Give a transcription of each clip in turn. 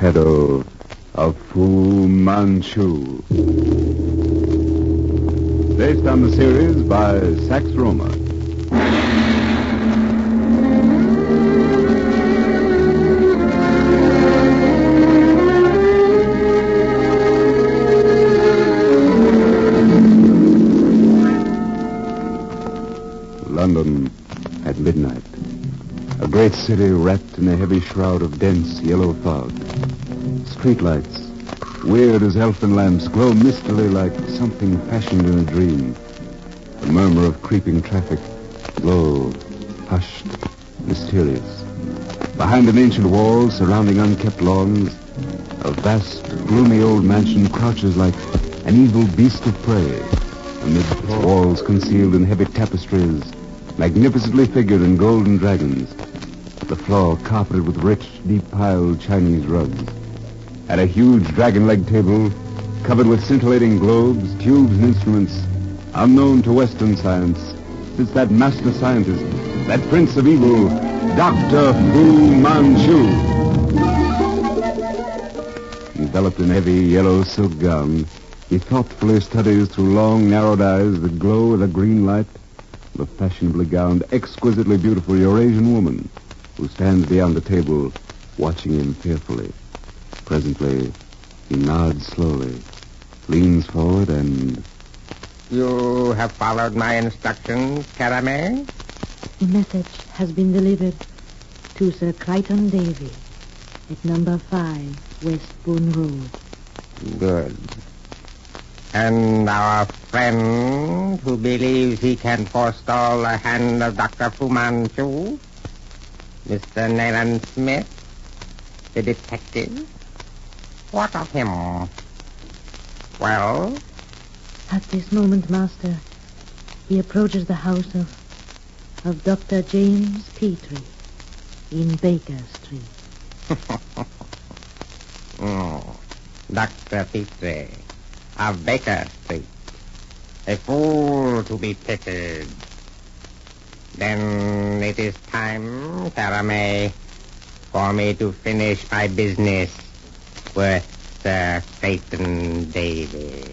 shadow of Fu Manchu. Based on the series by Sax Rohmer. London at midnight. A great city wrapped in a heavy shroud of dense yellow fog. Streetlights, weird as elfin lamps, glow mistily like something fashioned in a dream. A murmur of creeping traffic, low, hushed, mysterious. Behind an ancient wall surrounding unkept lawns, a vast, gloomy old mansion crouches like an evil beast of prey, amid walls concealed in heavy tapestries, magnificently figured in golden dragons, the floor carpeted with rich, deep-piled Chinese rugs. At a huge dragon-leg table, covered with scintillating globes, tubes, and instruments, unknown to Western science, sits that master scientist, that prince of evil, Dr. Fu Manchu. Enveloped in a heavy yellow silk gown, he thoughtfully studies through long, narrowed eyes the glow of a green light the fashionably gowned, exquisitely beautiful Eurasian woman who stands beyond the table, watching him fearfully. Presently, he nods slowly, leans forward, and... You have followed my instructions, Caramel? The message has been delivered to Sir Crichton Davy at number 5, West Bourne Road. Good. And our friend who believes he can forestall the hand of Dr. Fu Manchu, Mr. Nayland Smith, the detective, what of him? Well? At this moment, Master, he approaches the house of Dr. James Petrie in Baker Street. Dr. Petrie of Baker Street. A fool to be pitied. Then it is time, Caramel, for me to finish my business with Sir Crichton Davy.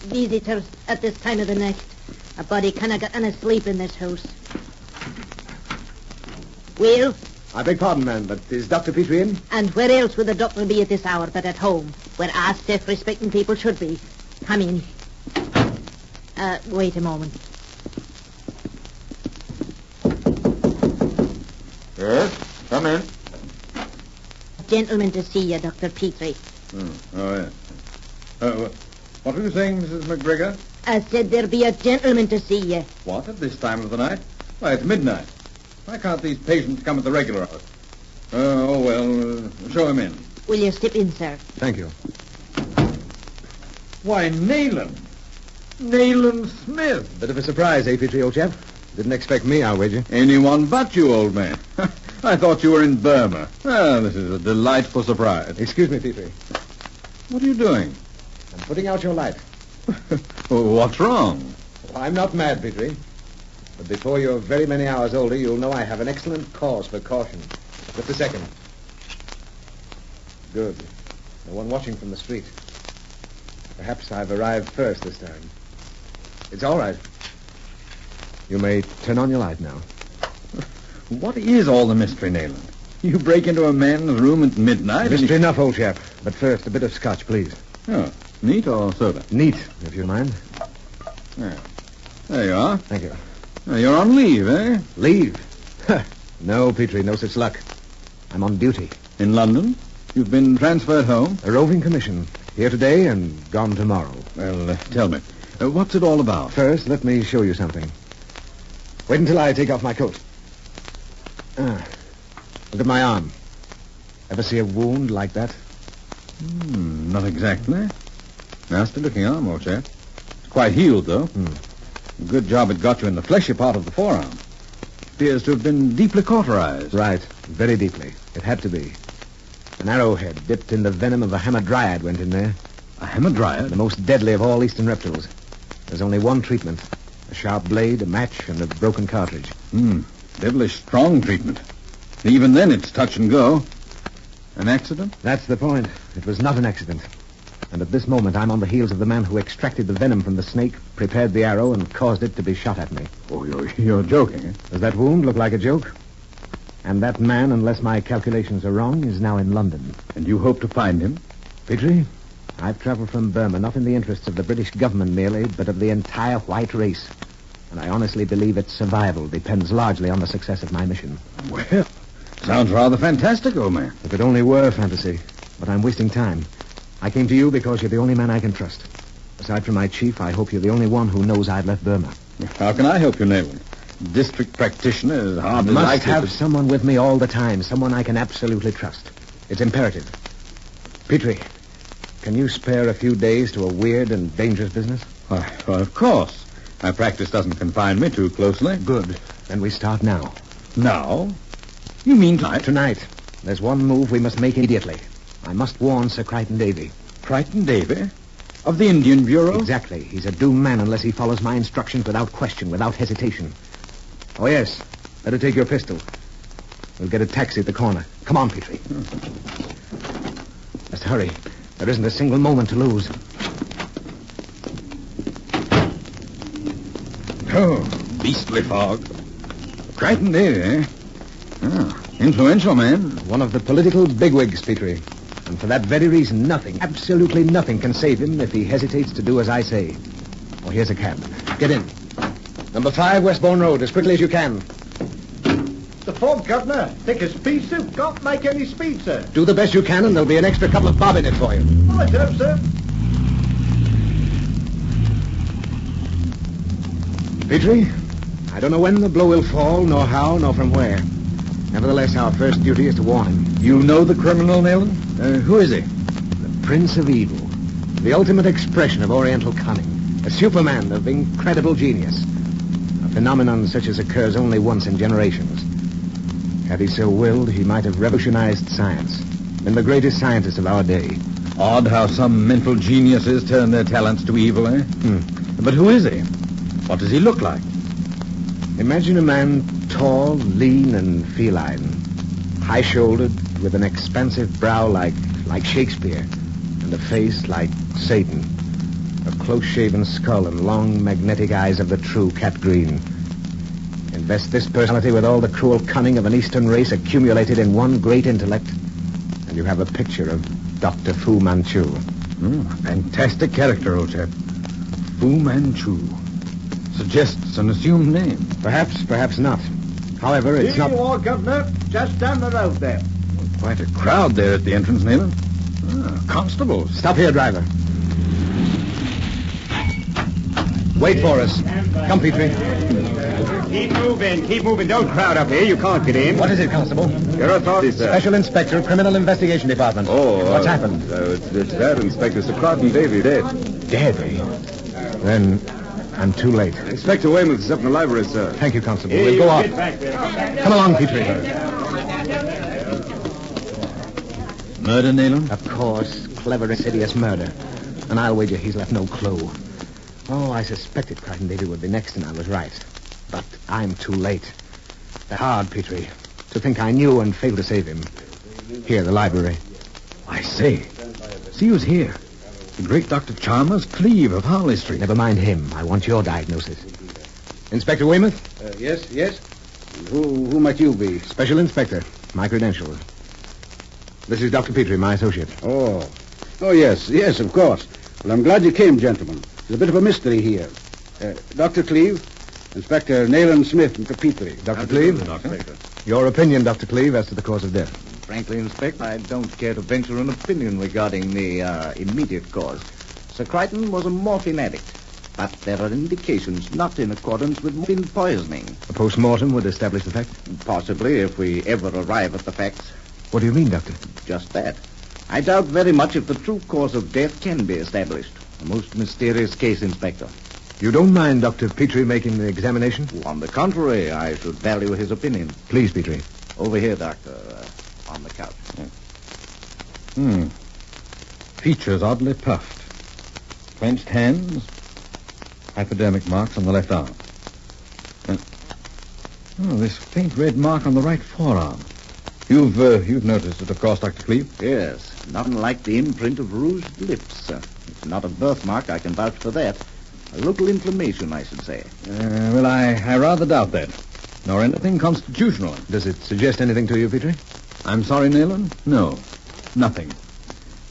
Visitors at this time of the night. A body cannot get any sleep in this house. Will? I beg pardon, ma'am, but is Dr. Petrie in? And where else would the doctor be at this hour but at home, where our stiff, respecting people should be? Come in. Wait a moment. Yes, come in. Gentleman to see you, Dr. Petrie. Oh, yes. What were you saying, Mrs. McGregor? I said there be a gentleman to see you. What, at this time of the night? Why, it's midnight. Why can't these patients come at the regular hour? Show him in. Will you step in, sir? Thank you. Why, Nayland. Nayland Smith. Bit of a surprise, eh, Petrie, old chap? Didn't expect me, I'll wager. Anyone but you, old man. I thought you were in Burma. Well, this is a delightful surprise. Excuse me, Petrie. What are you doing? I'm putting out your light. What's wrong? Oh, I'm not mad, Petrie. But before you're very many hours older, you'll know I have an excellent cause for caution. Just a second. Good. No one watching from the street. Perhaps I've arrived first this time. It's all right. You may turn on your light now. What is all the mystery, Nayland? You break into a man's room at midnight? Mystery enough, old chap. But first, a bit of scotch, please. Oh, neat or soda? Neat, if you mind. Yeah. There you are. Thank you. You're on leave, eh? Leave? No, Petrie, no such luck. I'm on duty. In London? You've been transferred home? A roving commission. Here today and gone tomorrow. Well, tell me, what's it all about? First, let me show you something. Wait until I take off my coat. Look at my arm. Ever see a wound like that? Not exactly. Nasty-looking arm, old chap. It's quite healed, though. Good job it got you in the fleshy part of the forearm. Appears to have been deeply cauterized. Right. Very deeply. It had to be. An arrowhead dipped in the venom of a hamadryad went in there. A hamadryad? The most deadly of all eastern reptiles. There's only one treatment. A sharp blade, a match, and a broken cartridge. Devilish strong treatment. Even then, it's touch and go. An accident? That's the point. It was not an accident. And at this moment, I'm on the heels of the man who extracted the venom from the snake, prepared the arrow, and caused it to be shot at me. Oh, you're joking, eh? Does that wound look like a joke? And that man, unless my calculations are wrong, is now in London. And you hope to find him? Petrie, I've traveled from Burma not in the interests of the British government merely, but of the entire white race. And I honestly believe its survival depends largely on the success of my mission. Well, sounds rather fantastic, old man. If it only were fantasy. But I'm wasting time. I came to you because you're the only man I can trust. Aside from my chief, I hope you're the only one who knows I've left Burma. How can I help you, Nayland? District practitioner is hardly Must likely have to... someone with me all the time, someone I can absolutely trust. It's imperative. Petrie, can you spare a few days to a weird and dangerous business? Why, of course. My practice doesn't confine me too closely. Good. Then we start now. Now? You mean tonight? Tonight. There's one move we must make immediately. I must warn Sir Crichton Davy. Crichton Davy? Of the Indian Bureau? Exactly. He's a doomed man unless he follows my instructions without question, without hesitation. Oh, yes. Better take your pistol. We'll get a taxi at the corner. Come on, Petrie. Just hurry. There isn't a single moment to lose. Oh, beastly fog. Crichton Davy, eh? Oh, influential man. One of the political bigwigs, Petrie. And for that very reason, nothing, absolutely nothing can save him if he hesitates to do as I say. Oh, here's a cab. Get in. Number 5 Westbourne Road, as quickly as you can. The fog, Governor. Thick as pea soup. Can't make any speed, sir. Do the best you can, and there'll be an extra couple of bob in it for you. Right, sir. Petrie, I don't know when the blow will fall, nor how, nor from where. Nevertheless, our first duty is to warn him. You know the criminal, Nayland? Who is he? The Prince of Evil. The ultimate expression of Oriental cunning. A Superman of incredible genius. A phenomenon such as occurs only once in generations. Had he so willed, he might have revolutionized science. Been the greatest scientist of our day. Odd how some mental geniuses turn their talents to evil, eh? But who is he? What does he look like? Imagine a man tall, lean, and feline. High-shouldered, with an expansive brow like Shakespeare, and a face like Satan. A close-shaven skull and long, magnetic eyes of the true cat green. Invest this personality with all the cruel cunning of an Eastern race accumulated in one great intellect, and you have a picture of Dr. Fu Manchu. Fantastic character, old chap. Fu Manchu. Suggests an assumed name. Perhaps, perhaps not. However, it's Here not... you are, Governor. Just down the road there. Quite a crowd there at the entrance, Nayland. Constables. Stop here, driver. Wait for us. Come, Petrie. Keep moving. Don't crowd up here. You can't get in. What is it, Constable? Your authority, sir. Special Inspector, Criminal Investigation Department. What's happened? It's that, Inspector. Sir Crichton Davy dead. Davy? Then I'm too late. Inspector Weymouth is up in the library, sir. Thank you, Constable. We'll go on. Come along, Petrie. Murder, Nayland? Of course. Clever, insidious murder. And I'll wager he's left no clue. Oh, I suspected Crichton Davy would be next, and I was right. But I'm too late. That's hard, Petrie. To think I knew and failed to save him. Here, the library. I say. See who's here. The great Dr. Chalmers Cleve of Harley Street. Never mind him. I want your diagnosis. Inspector Weymouth? Yes. Who might you be? Special Inspector. My credentials. This is Dr. Petrie, my associate. Oh, yes, of course. Well, I'm glad you came, gentlemen. There's a bit of a mystery here. Dr. Cleve, Inspector Nayland Smith and Petrie. Dr. Cleve? Your opinion, Dr. Cleve, as to the cause of death. Frankly, Inspector, I don't care to venture an opinion regarding the immediate cause. Sir Crichton was a morphine addict, but there are indications not in accordance with morphine poisoning. A post-mortem would establish the fact? Possibly, if we ever arrive at the facts. What do you mean, Doctor? Just that. I doubt very much if the true cause of death can be established. A most mysterious case, Inspector. You don't mind Dr. Petrie making the examination? On the contrary, I should value his opinion. Please, Petrie. Over here, Doctor, on the couch. Features oddly puffed. Clenched hands. Hypodermic marks on the left arm. And this faint red mark on the right forearm. You've noticed it, of course, Dr. Cleve? Yes, not unlike the imprint of rouged lips. It's not a birthmark, I can vouch for that. A local inflammation, I should say. Well, I rather doubt that. Nor anything constitutional. Does it suggest anything to you, Petrie? I'm sorry, Nayland? No, nothing.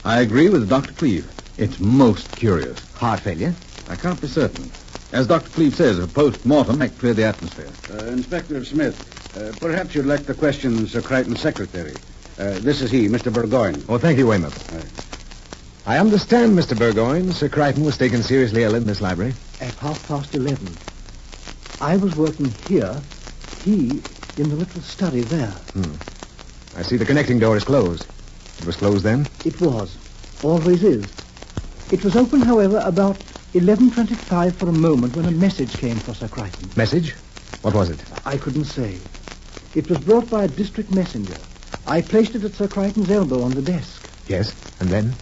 I agree with Dr. Cleve. It's most curious. Heart failure? I can't be certain. As Dr. Cleve says, a post-mortem might clear the atmosphere. Inspector Smith, perhaps you'd like to question Sir Crichton's secretary. This is he, Mr. Burgoyne. Oh, thank you, Weymouth. I understand, Mr. Burgoyne, Sir Crichton was taken seriously ill in this library. At 11:30. I was working here, he in the little study there. I see the connecting door is closed. It was closed then? It was. Always is. It was open, however, about 11:25 for a moment when a message came for Sir Crichton. Message? What was it? I couldn't say. It was brought by a district messenger. I placed it at Sir Crichton's elbow on the desk. Yes, and then?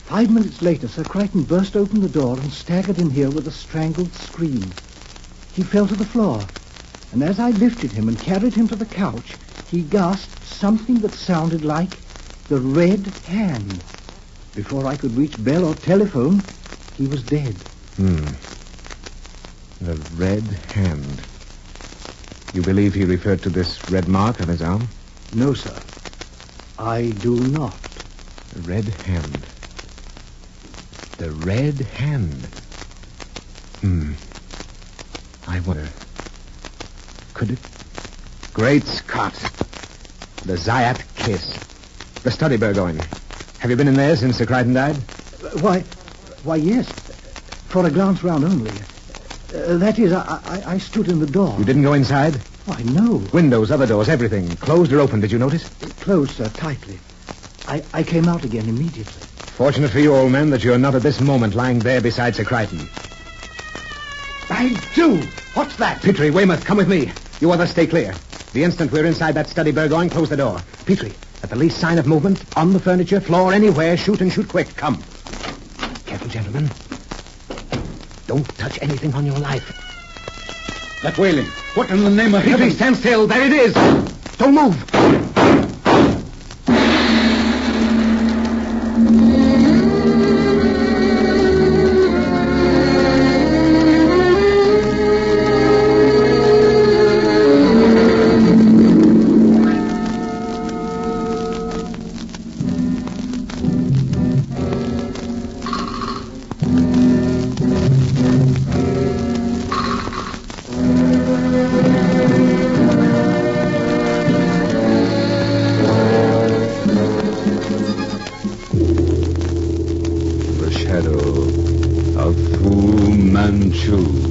5 minutes later, Sir Crichton burst open the door and staggered in here with a strangled scream. He fell to the floor, and as I lifted him and carried him to the couch, he gasped something that sounded like the red hand. Before I could reach bell or telephone, he was dead. The red hand. You believe he referred to this red mark on his arm? No, sir. I do not. The red hand. The red hand. I wonder. Could it? Great Scott. The Zayat case. The study, Burgoyne. Have you been in there since Sir Crichton died? Why, yes. For a glance round only. That is, I stood in the door. You didn't go inside? Why, no. Windows, other doors, everything. Closed or open, did you notice? Closed, sir, tightly. I came out again immediately. Fortunate for you, old man, that you're not at this moment lying there beside Sir Crichton. By Jove! What's that? Petrie, Weymouth, come with me. You others stay clear. The instant we're inside that study, Burgoyne, close the door. Petrie, at the least sign of movement, on the furniture, floor, anywhere, shoot and shoot quick. Come. Careful, gentlemen. Don't touch anything on your life. That wailing. What in the name of Petrie, heaven? stand still. There it is. Don't move. Fu Manchu.